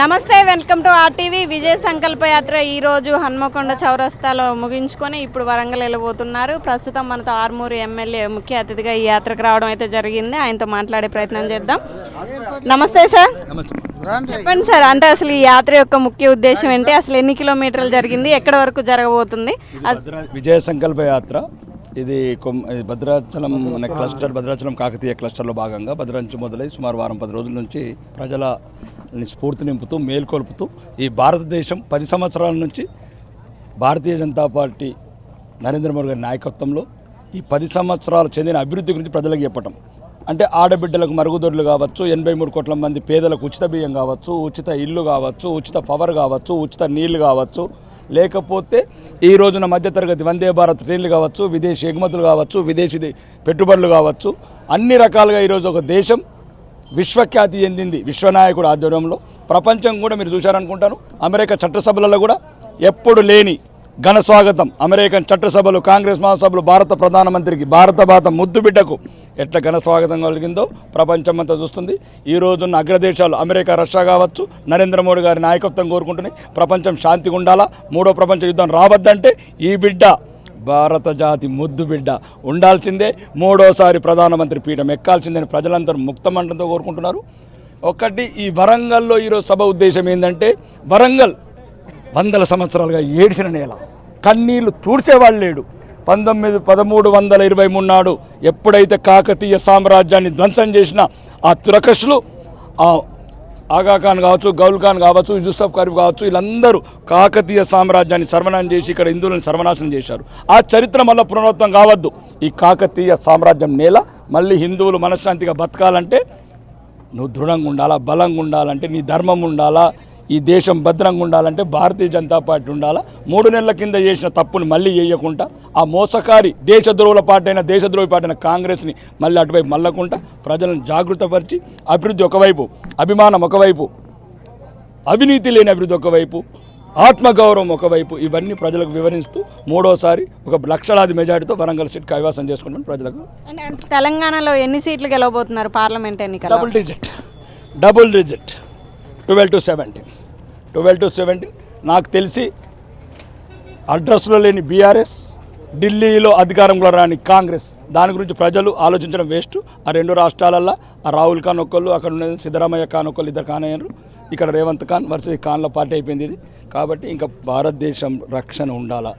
నమస్తే, welcome to RTV. విజయ సంకల్ప యాత్ర ఈరోజు హన్మకొండ చౌరస్తాలో ముగించుకొని ఇప్పుడు వరంగల్ వెళ్ళబోతున్నారు. ప్రస్తుతం మనతో ఆర్మూరు ఎమ్మెల్యే ముఖ్య అతిథిగా ఈ యాత్రకు రావడం అయితే జరిగింది. ఆయనతో మాట్లాడే ప్రయత్నం చేద్దాం. నమస్తే సార్. చెప్పండి సార్, అంటే అసలు ఈ యాత్ర యొక్క ముఖ్య ఉద్దేశం ఏంటి? అసలు ఎన్ని కిలోమీటర్లు జరిగింది, ఎక్కడి వరకు జరగబోతుంది? విజయ సంకల్ప యాత్ర ఇది భద్రాచలం అనే క్లస్టర్, భద్రాచలం కాకతీయ క్లస్టర్లో భాగంగా భద్రాచలం నుంచి మొదలై సుమారు వారం 10 రోజుల నుంచి ప్రజలని స్ఫూర్తి నింపుతూ మేల్కొల్పుతూ ఈ భారతదేశం 10 సంవత్సరాల నుంచి భారతీయ జనతా పార్టీ నరేంద్ర మోడీ గారి నాయకత్వంలో ఈ 10 సంవత్సరాలు చెందిన అభివృద్ధి గురించి ప్రజలకు చెప్పటం. అంటే ఆడబిడ్డలకు మరుగుదొడ్లు కావచ్చు, 83 కోట్ల మంది పేదలకు ఉచిత బియ్యం కావచ్చు, ఉచిత ఇల్లు కావచ్చు, ఉచిత పవర్ కావచ్చు, ఉచిత నీళ్లు కావచ్చు, లేకపోతే ఈ రోజున మధ్యతరగతి వందే భారత్ ట్రైన్లు కావచ్చు, విదేశీ ఎగుమతులు కావచ్చు, విదేశీ పెట్టుబడులు కావచ్చు, అన్ని రకాలుగా ఈరోజు ఒక దేశం విశ్వఖ్యాతి చెందింది విశ్వనాయకుడు ఆధ్వర్యంలో. ప్రపంచం కూడా మీరు చూశారనుకుంటాను, అమెరికా చట్టసభలలో కూడా ఎప్పుడు లేని ఘన స్వాగతం. అమెరికన్ చట్టసభలు, కాంగ్రెస్ మహాసభలు భారత ప్రధానమంత్రికి, భారత ముద్దు బిడ్డకు ఎట్లా ఘన స్వాగతం కలిగిందో ప్రపంచం అంతా చూస్తుంది. ఈ రోజున్న అగ్రదేశాలు అమెరికా, రష్యా కావచ్చు, నరేంద్ర మోడీ గారి నాయకత్వం కోరుకుంటున్నాయి. ప్రపంచం శాంతిగా ఉండాలా, 3వ ప్రపంచ యుద్ధం రావద్దంటే ఈ బిడ్డ భారత జాతి ముద్దు బిడ్డ ఉండాల్సిందే, 3వసారి ప్రధానమంత్రి పీఠం ఎక్కాల్సిందని ప్రజలందరూ ముక్తమంటంతో కోరుకుంటున్నారు. ఒకటి, ఈ వరంగల్లో ఈరోజు సభ ఉద్దేశం ఏంటంటే, వరంగల్ 100 సంవత్సరాలుగా ఏడ్చిన నేల, కన్నీళ్లు తూడ్చేవాళ్ళు లేడు. 1323 నాడు ఎప్పుడైతే కాకతీయ సామ్రాజ్యాన్ని ధ్వంసం చేసిన ఆ తురకష్లు, ఆ ఆగాఖాన్ కావచ్చు, గౌల్ ఖాన్ కావచ్చు, యూసఫ్ ఖరీఫ్ కావచ్చు, వీళ్ళందరూ కాకతీయ సామ్రాజ్యాన్ని సర్వనాశనం చేసి ఇక్కడ హిందువులను సర్వనాశనం చేశారు. ఆ చరిత్ర మళ్ళీ పునరావృతం కావద్దు. ఈ కాకతీయ సామ్రాజ్యం నేల మళ్ళీ హిందువులు మనశ్శాంతిగా బతకాలంటే నువ్వు దృఢంగా ఉండాలా, బలంగా ఉండాలంటే నీ ధర్మం ఉండాలా, ఈ దేశం భద్రంగా ఉండాలంటే భారతీయ జనతా పార్టీ ఉండాలా. 3 నెలల కింద చేసిన తప్పును మళ్ళీ చేయకుండా, ఆ మోసకారి దేశద్రోహి పార్టీ అయిన కాంగ్రెస్ని మళ్ళీ అటువైపు మళ్ళకుండా ప్రజలను జాగృతపరిచి, అభివృద్ధి ఒకవైపు, అభిమానం ఒకవైపు, అవినీతి లేని అభివృద్ధి ఒకవైపు, ఆత్మగౌరవం ఒకవైపు, ఇవన్నీ ప్రజలకు వివరిస్తూ 3వసారి ఒక లక్షలాది మెజార్టీతో వరంగల్ సీట్ కైవసం చేసుకుంటాం ప్రజలకు. తెలంగాణలో ఎన్ని సీట్లు గెలవబోతున్నారు పార్లమెంట్ ఎన్నికలు? Double digit 12 to 17. నాకు తెలిసి అడ్రస్లో లేని బీఆర్ఎస్, ఢిల్లీలో అధికారంలో రాని కాంగ్రెస్, దాని గురించి ప్రజలు ఆలోచించడం వేస్ట్. ఆ 2 రాష్ట్రాలల్లో ఆ రాహుల్ ఖాన్ ఒక్కళ్ళు, అక్కడ ఉన్న సిద్ధరామయ్య ఖాన్ ఒక్కళ్ళు, ఇద్దరు ఖాన్ అయ్యారు. ఇక్కడ రేవంత్ ఖాన్ వరుస ఖాన్ల పార్టీ అయిపోయింది ఇది. కాబట్టి ఇంకా భారతదేశం రక్షణ ఉండాలా,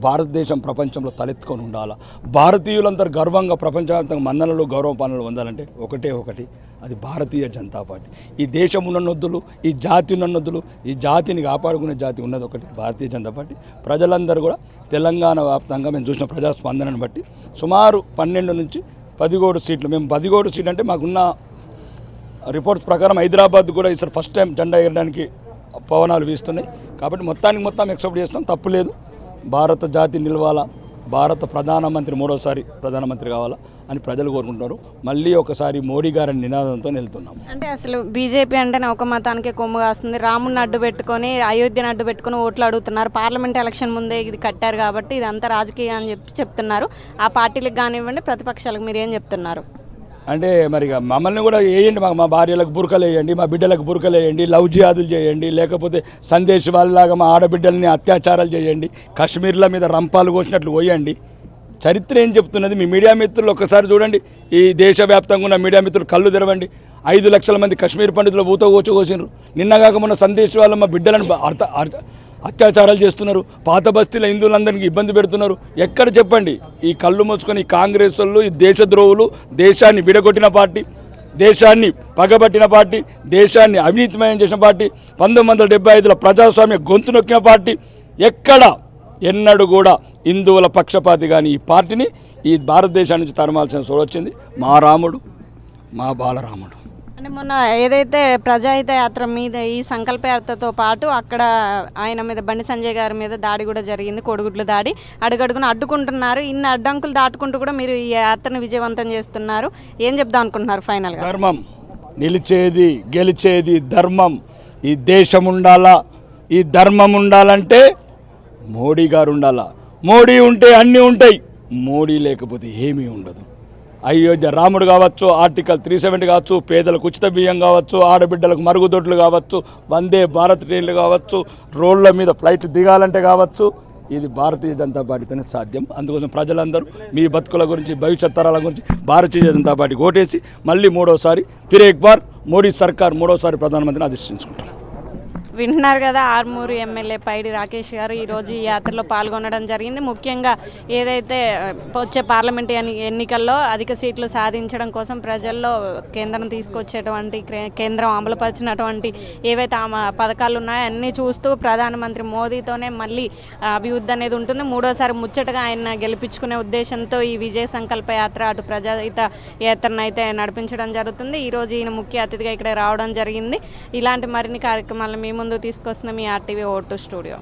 భారతదేశం ప్రపంచంలో తలెత్తుకొని ఉండాలా, భారతీయులందరూ గర్వంగా ప్రపంచవ్యాప్తంగా మన్ననలు, గౌరవ పాలనలు పొందాలంటే ఒకటి, అది భారతీయ జనతా పార్టీ. ఈ దేశం ఉన్ననొద్దులు, ఈ జాతి ఉన్ననొద్దులు, ఈ జాతిని కాపాడుకునే జాతి ఉన్నది ఒకటి భారతీయ జనతా పార్టీ. ప్రజలందరూ కూడా తెలంగాణ వ్యాప్తంగా మేము చూసిన ప్రజాస్పందనను బట్టి సుమారు 12 నుంచి 17 సీట్లు, మేము 17 సీట్లు అంటే మాకున్న రిపోర్ట్స్ ప్రకారం హైదరాబాద్ కూడా ఈసారి ఫస్ట్ టైం జెండా ఎగరడానికి పవనాలు వీస్తున్నాయి. కాబట్టి మొత్తం ఎక్సెప్ట్ చేస్తాం, తప్పు లేదు. భారత జాతి నిలవాలా, భారత ప్రధానమంత్రి 3వసారి ప్రధానమంత్రి కావాలా అని ప్రజలు కోరుకుంటారు. మళ్ళీ ఒకసారి మోడీ గారిని నినాదంతో వెళ్తున్నాము. అంటే అసలు బీజేపీ అంటేనే ఒక మతానికి కొమ్ము కాస్తుంది. రాముని అడ్డు పెట్టుకొని, అయోధ్యను అడ్డు పెట్టుకొని ఓట్లు అడుగుతున్నారు. పార్లమెంట్ ఎలక్షన్ ముందే ఇది కట్టారు కాబట్టి ఇదంతా రాజకీయం అని చెప్తున్నారు. ఆ పార్టీలకు కానివ్వండి, ప్రతిపక్షాలకు మీరు ఏం చెప్తున్నారు? అంటే మరి మమ్మల్ని కూడా వేయండి, మా భార్యలకు బురకలు వేయండి, మా బిడ్డలకు బురకలు వేయండి, లవ్ జిహాదులు చేయండి, లేకపోతే సందేశ్ వాళ్ళలాగా మా ఆడబిడ్డల్ని అత్యాచారాలు చేయండి, కశ్మీర్ల మీద రంపాలు కోసినట్లు పోయండి. చరిత్ర ఏం చెప్తున్నది? మీ మీడియా మిత్రులు ఒక్కసారి చూడండి. ఈ దేశవ్యాప్తంగా ఉన్న మీడియా మిత్రులు కళ్ళు తెరవండి. 5 లక్షల మంది కశ్మీర్ పండితులు భూతో కోసినారు. నిన్నగాక మొన్న సందేశ్ వాళ్ళ మా బిడ్డలను అత్యాచారాలు చేస్తున్నారు. పాత బస్తీల హిందువులందరికీ ఇబ్బంది పెడుతున్నారు. ఎక్కడ చెప్పండి? ఈ కళ్ళు మూసుకొని కాంగ్రెస్ వాళ్ళు, ఈ దేశద్రోహులు, దేశాన్ని విడగొట్టిన పార్టీ, దేశాన్ని పగబట్టిన పార్టీ, దేశాన్ని అవినీతిమయం చేసిన పార్టీ, 1975లో ప్రజాస్వామ్య గొంతు నొక్కిన పార్టీ, ఎన్నడూ కూడా హిందువుల పక్షపాతి కానీ ఈ పార్టీని ఈ భారతదేశం నుంచి తరమాల్సిన సోడ వచ్చింది. మా రాముడు, మా బాలరాముడు. అంటే మొన్న ఏదైతే ప్రజాహిత యాత్ర మీద, ఈ సంకల్ప యాత్రతో పాటు అక్కడ ఆయన మీద, బండి సంజయ్ గారి మీద దాడి కూడా జరిగింది, కోడిగుడ్లు దాడి. అడుగడుగున అడ్డుకుంటున్నారు. ఇన్ని అడ్డంకులు దాటుకుంటూ కూడా మీరు ఈ యాత్రను విజయవంతం చేస్తున్నారు. ఏం చెప్దాం అనుకుంటున్నారు ఫైనల్గా? ధర్మం నిలిచేది, గెలిచేది ధర్మం. ఈ దేశం ఉండాలా, ఈ ధర్మం ఉండాలంటే మోడీ గారు ఉండాలా. మోడీ ఉంటే అన్నీ ఉంటాయి, మోడీ లేకపోతే ఏమీ ఉండదు. అయోధ్య రాముడు కావచ్చు, ఆర్టికల్ 370 కావచ్చు, పేదలకు ఉచిత బియ్యం కావచ్చు, ఆడబిడ్డలకు మరుగుదొడ్లు కావచ్చు, వందే భారత్ ట్రైన్లు కావచ్చు, రోడ్ల మీద ఫ్లైట్ దిగాలంటే కావచ్చు, ఇది భారతీయ జనతా పార్టీతోనే సాధ్యం. అందుకోసం ప్రజలందరూ మీ బతుకుల గురించి, భవిష్యత్ తరాల గురించి భారతీయ జనతా పార్టీకి ఓటేసి మళ్ళీ మూడోసారి ఫిర్ ఎక్ బార్ మోడీ సర్కార్ మూడోసారి ప్రధానమంత్రిని అధిష్టించుకుంటారు. వింటున్నారు కదా, ఆర్మూరు ఎమ్మెల్యే పైడి రాకేష్ గారు ఈరోజు ఈ యాత్రలో పాల్గొనడం జరిగింది. ముఖ్యంగా ఏదైతే వచ్చే పార్లమెంట్ ఎన్నికల్లో అధిక సీట్లు సాధించడం కోసం ప్రజల్లో కేంద్రం తీసుకొచ్చేటువంటి కేంద్రం అమలుపరిచినటువంటి ఏవైతే పథకాలు ఉన్నాయో అన్నీ చూస్తూ ప్రధానమంత్రి మోదీతోనే మళ్ళీ అభివృద్ధి అనేది ఉంటుంది. మూడోసారి ముచ్చటగా ఆయన గెలిపించుకునే ఉద్దేశంతో ఈ విజయ సంకల్ప యాత్ర అటు ప్రజాహిత యాత్రను అయితే నడిపించడం జరుగుతుంది. ఈరోజు ఈయన ముఖ్య అతిథిగా ఇక్కడ రావడం జరిగింది. ఇలాంటి మరిన్ని కార్యక్రమాలను మీ ముందు తీసుకొస్తున్న మీ RTV O2 స్టూడియో.